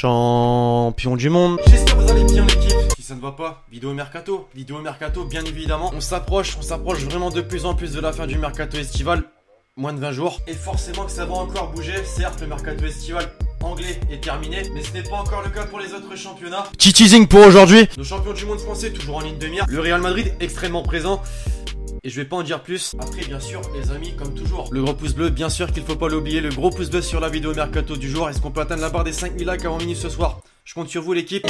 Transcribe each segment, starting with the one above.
champion du monde. J'espère que vous allez bien l'équipe. Si ça ne va pas, vidéo mercato bien évidemment. On s'approche vraiment de plus en plus de la fin du mercato estival. Moins de 20 jours. Et forcément que ça va encore bouger. Certes, le mercato estival anglais est terminé, mais ce n'est pas encore le cas pour les autres championnats. Petit teasing pour aujourd'hui. Nos champions du monde français toujours en ligne de mire. Le Real Madrid extrêmement présent. Et je vais pas en dire plus. Après, bien sûr, les amis, comme toujours, le gros pouce bleu, bien sûr qu'il faut pas l'oublier. Le gros pouce bleu sur la vidéo mercato du jour. Est-ce qu'on peut atteindre la barre des 5000 likes avant minuit ce soir? Je compte sur vous, l'équipe.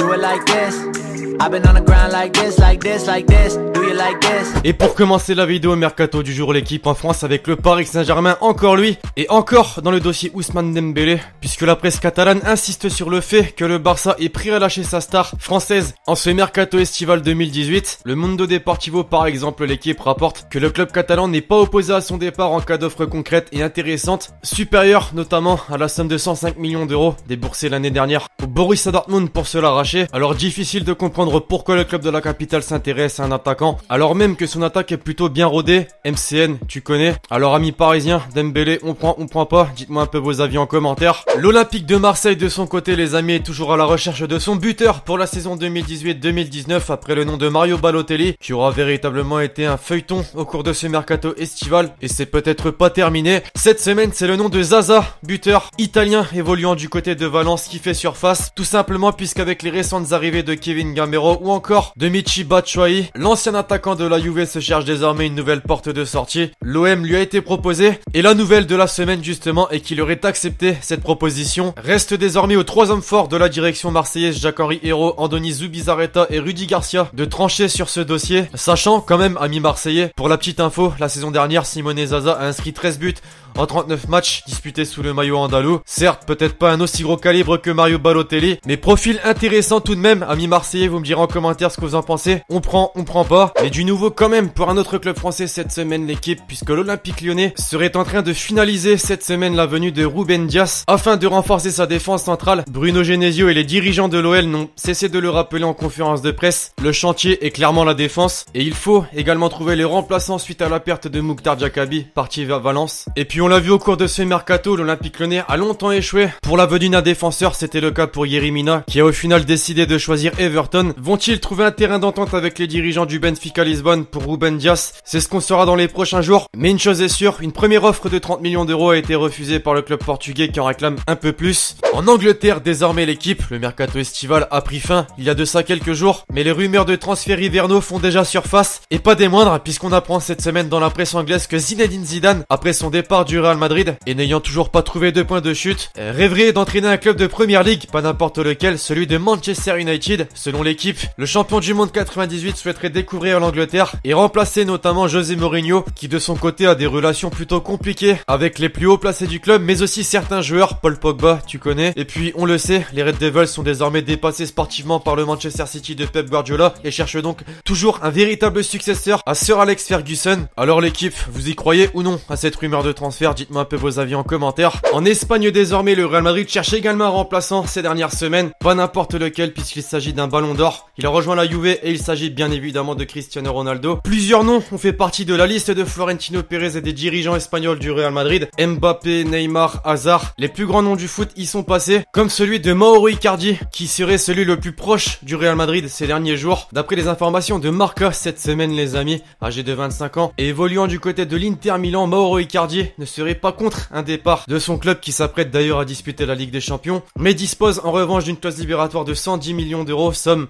Et pour commencer la vidéo mercato du jour, l'équipe en France avec le Paris Saint-Germain, encore lui. Et encore dans le dossier Ousmane Dembélé, puisque la presse catalane insiste sur le fait que le Barça est prêt à lâcher sa star française en ce mercato estival 2018. Le Mundo Deportivo, par exemple, l'équipe rapporte que le club catalan n'est pas opposé à son départ en cas d'offre concrète et intéressante, supérieure notamment à la somme de 105 millions d'euros déboursée l'année dernière au Borussia Dortmund pour se l'arracher. Alors difficile de comprendre pourquoi le club de la capitale s'intéresse à un attaquant, alors même que son attaque est plutôt bien rodée. MCN, tu connais. Alors amis parisiens, Dembélé, on prend pas? Dites-moi un peu vos avis en commentaire. L'Olympique de Marseille de son côté, les amis, est toujours à la recherche de son buteur pour la saison 2018-2019 après le nom de Mario Balotelli, qui aura véritablement été un feuilleton au cours de ce mercato estival, et c'est peut-être pas terminé. Cette semaine, c'est le nom de Zaza, buteur italien évoluant du côté de Valence, qui fait surface, tout simplement puisqu'avec les récentes arrivées de Kevin Gamero ou encore de Michy Batshuayi, l'ancien attaquant de la Juve se cherche désormais une nouvelle porte de sortie. L'OM lui a été proposé, et la nouvelle de la semaine justement est qu'il aurait accepté cette proposition. Reste désormais aux trois hommes forts de la direction marseillaise, Jacques-Henri Hérault, Andoni Zubizarreta et Rudy Garcia, de trancher sur ce dossier, sachant quand même, amis marseillais, pour la petite info, la saison dernière, Simone Zaza a inscrit 13 buts en 39 matchs disputés sous le maillot andalou. Certes, peut-être pas un aussi gros calibre que Mario Balotelli, mais profil intéressant tout de même. Amis marseillais, vous me direz en commentaire ce que vous en pensez. On prend pas. Mais du nouveau quand même pour un autre club français cette semaine, l'équipe, puisque l'Olympique Lyonnais serait en train de finaliser cette semaine la venue de Ruben Dias afin de renforcer sa défense centrale. Bruno Genesio et les dirigeants de l'OL n'ont cessé de le rappeler en conférence de presse. Le chantier est clairement la défense, et il faut également trouver les remplaçants suite à la perte de Mouktar Diakabi, parti vers Valence. Et puis on l'a vu au cours de ce mercato, l'Olympique Lyonnais a longtemps échoué pour la venue d'un défenseur. C'était le cas pour Yerry Mina, qui a au final décidé de choisir Everton. Vont-ils trouver un terrain d'entente avec les dirigeants du Benfica Lisbonne pour Ruben Dias? C'est ce qu'on saura dans les prochains jours. Mais une chose est sûre, une première offre de 30 millions d'euros a été refusée par le club portugais qui en réclame un peu plus. En Angleterre, désormais l'équipe, le mercato estival a pris fin il y a de ça quelques jours, mais les rumeurs de transferts hivernaux font déjà surface, et pas des moindres, puisqu'on apprend cette semaine dans la presse anglaise que Zinedine Zidane, après son départ du Real Madrid et n'ayant toujours pas trouvé de point de chute, rêverait d'entraîner un club de première ligue, pas n'importe lequel, celui de Manchester United. Selon l'équipe, le champion du monde 98 souhaiterait découvrir l'Angleterre et remplacer notamment José Mourinho, qui de son côté a des relations plutôt compliquées avec les plus hauts placés du club, mais aussi certains joueurs. Paul Pogba, tu connais. Et puis on le sait, les Red Devils sont désormais dépassés sportivement par le Manchester City de Pep Guardiola et cherchent donc toujours un véritable successeur à Sir Alex Ferguson. Alors l'équipe, vous y croyez ou non à cette rumeur de transfert? Dites-moi un peu vos avis en commentaire. En Espagne désormais, le Real Madrid cherche également un remplaçant ces dernières semaines, pas n'importe lequel puisqu'il s'agit d'un ballon d'or. Il a rejoint la Juve et il s'agit bien évidemment de Cristiano Ronaldo. Plusieurs noms ont fait partie de la liste de Florentino Pérez et des dirigeants espagnols du Real Madrid. Mbappé, Neymar, Hazard, les plus grands noms du foot y sont passés, comme celui de Mauro Icardi, qui serait celui le plus proche du Real Madrid ces derniers jours. D'après les informations de Marca cette semaine, les amis, âgé de 25 ans et évoluant du côté de l'Inter Milan, Mauro Icardi ne serait pas contre un départ de son club qui s'apprête d'ailleurs à disputer la Ligue des Champions, mais dispose en revanche d'une clause libératoire de 110 millions d'euros, somme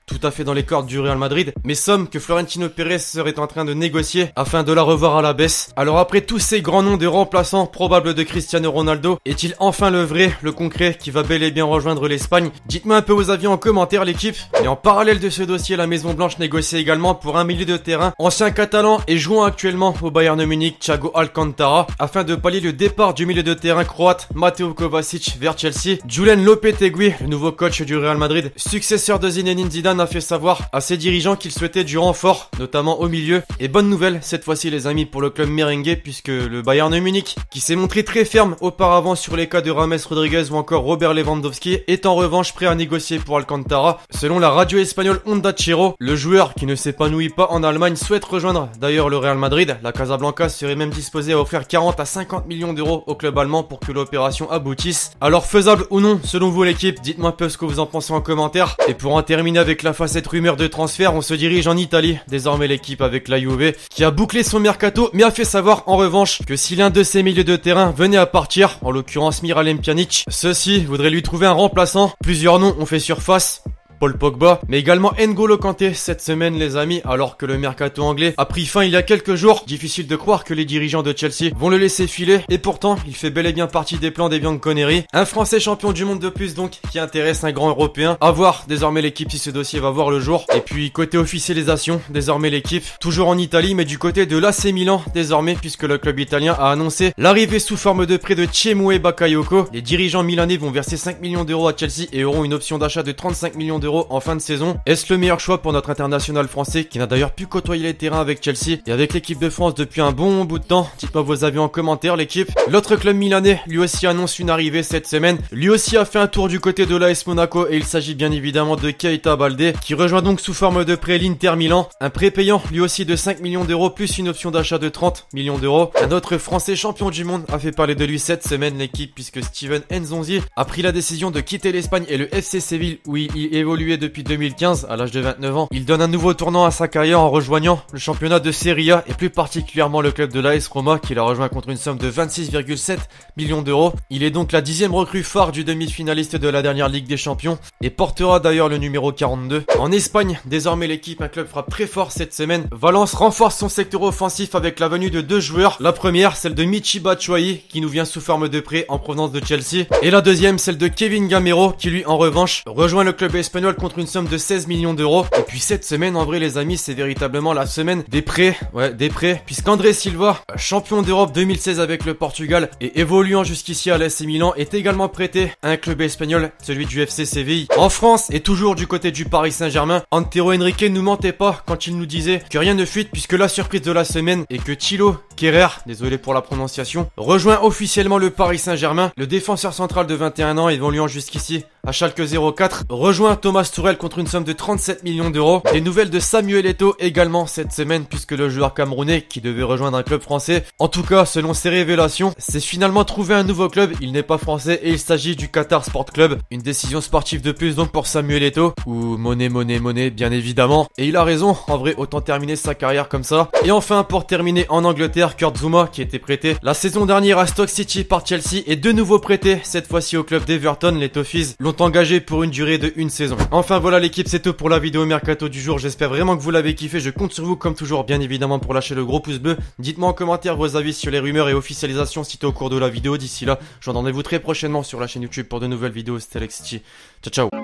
tout à fait dans les cordes du Real Madrid, mais somme que Florentino Pérez serait en train de négocier afin de la revoir à la baisse. Alors après tous ces grands noms de remplaçants probables de Cristiano Ronaldo, est-il enfin le vrai, le concret qui va bel et bien rejoindre l'Espagne? Dites-moi un peu vos avis en commentaire, l'équipe. Et en parallèle de ce dossier, la Maison Blanche négocie également pour un milieu de terrain ancien catalan et jouant actuellement au Bayern Munich, Thiago Alcantara, afin de pallier le départ du milieu de terrain croate Mateo Kovacic vers Chelsea. Julen Lopetegui, le nouveau coach du Real Madrid, successeur de Zinedine Zidane, Zidane a fait savoir à ses dirigeants qu'il souhaitait du renfort, notamment au milieu. Et bonne nouvelle cette fois-ci les amis pour le club merengue, puisque le Bayern Munich, qui s'est montré très ferme auparavant sur les cas de James Rodriguez ou encore Robert Lewandowski, est en revanche prêt à négocier pour Alcantara. Selon la radio espagnole Onda Cero, le joueur qui ne s'épanouit pas en Allemagne souhaite rejoindre d'ailleurs le Real Madrid. La Casablanca serait même disposée à offrir 40 à 50 millions d'euros au club allemand pour que l'opération aboutisse. Alors faisable ou non selon vous l'équipe, dites-moi un peu ce que vous en pensez en commentaire. Et pour en terminer avec la facette rumeur de transfert, on se dirige en Italie. Désormais l'équipe avec la Juve qui a bouclé son mercato mais a fait savoir en revanche que si l'un de ses milieux de terrain venait à partir, en l'occurrence Miralem Pjanic, ceux-ci voudraient lui trouver un remplaçant. Plusieurs noms ont fait surface. Paul Pogba, mais également N'Golo Kanté cette semaine les amis, alors que le mercato anglais a pris fin il y a quelques jours. Difficile de croire que les dirigeants de Chelsea vont le laisser filer, et pourtant il fait bel et bien partie des plans des Bianconeri. Un Français champion du monde de plus donc, qui intéresse un grand Européen. À voir désormais l'équipe si ce dossier va voir le jour. Et puis côté officialisation, désormais l'équipe, toujours en Italie, mais du côté de l'AC Milan désormais, puisque le club italien a annoncé l'arrivée sous forme de prêt de Tchemoué Bakayoko. Les dirigeants milanais vont verser 5 millions d'euros à Chelsea et auront une option d'achat de 35 millions d'euros en fin de saison. Est-ce le meilleur choix pour notre international français qui n'a d'ailleurs pu côtoyer les terrains avec Chelsea et avec l'équipe de France depuis un bon bout de temps? Dites-moi vos avis en commentaire l'équipe. L'autre club milanais lui aussi annonce une arrivée cette semaine. Lui aussi a fait un tour du côté de l'AS Monaco et il s'agit bien évidemment de Keita Baldé qui rejoint donc sous forme de prêt l'Inter Milan. Un prêt payant lui aussi de 5 millions d'euros plus une option d'achat de 30 millions d'euros. Un autre Français champion du monde a fait parler de lui cette semaine l'équipe, puisque Steven Nzonzi a pris la décision de quitter l'Espagne et le FC Séville où il évoluait depuis 2015 à l'âge de 29 ans. Il donne un nouveau tournant à sa carrière en rejoignant le championnat de Serie A et plus particulièrement le club de l'AS Roma qu'il a rejoint contre une somme de 26,7 millions d'euros. Il est donc la 10e recrue phare du demi-finaliste de la dernière Ligue des Champions et portera d'ailleurs le numéro 42. En Espagne, désormais l'équipe, un club frappe très fort cette semaine. Valence renforce son secteur offensif avec la venue de deux joueurs. La première, celle de Michy Batshuayi qui nous vient sous forme de prêt en provenance de Chelsea. Et la deuxième, celle de Kevin Gamero qui lui en revanche rejoint le club espagnol contre une somme de 16 millions d'euros. Et puis cette semaine en vrai les amis, c'est véritablement la semaine des prêts. Ouais, des prêts, puisqu'André Silva, champion d'Europe 2016 avec le Portugal et évoluant jusqu'ici à l'AC Milan, est également prêté à un club espagnol, celui du FC Séville. En France et toujours du côté du Paris Saint-Germain, Antero Henrique ne mentait pas quand il nous disait que rien ne fuite, puisque la surprise de la semaine est que Thilo Kehrer, désolé pour la prononciation, rejoint officiellement le Paris Saint-Germain. Le défenseur central de 21 ans évoluant jusqu'ici à Schalke 04 rejoint Thomas Tuchel contre une somme de 37 millions d'euros. Des nouvelles de Samuel Eto'o également cette semaine, puisque le joueur camerounais qui devait rejoindre un club français, en tout cas selon ses révélations, s'est finalement trouvé un nouveau club. Il n'est pas français et il s'agit du Qatar Sport Club. Une décision sportive de plus donc pour Samuel Eto'o, ou monnaie bien évidemment. Et il a raison, en vrai autant terminer sa carrière comme ça. Et enfin pour terminer en Angleterre, Kurt Zouma qui était prêté la saison dernière à Stoke City par Chelsea est de nouveau prêté, cette fois-ci au club d'Everton. Les Toffees l'ont engagé pour une durée de une saison. Enfin voilà l'équipe, c'est tout pour la vidéo mercato du jour. J'espère vraiment que vous l'avez kiffé. Je compte sur vous comme toujours bien évidemment pour lâcher le gros pouce bleu. Dites-moi en commentaire vos avis sur les rumeurs et officialisations citées au cours de la vidéo. D'ici là, je vous donne rendez-vous très prochainement sur la chaîne YouTube pour de nouvelles vidéos. C'était Alexis. Ciao ciao.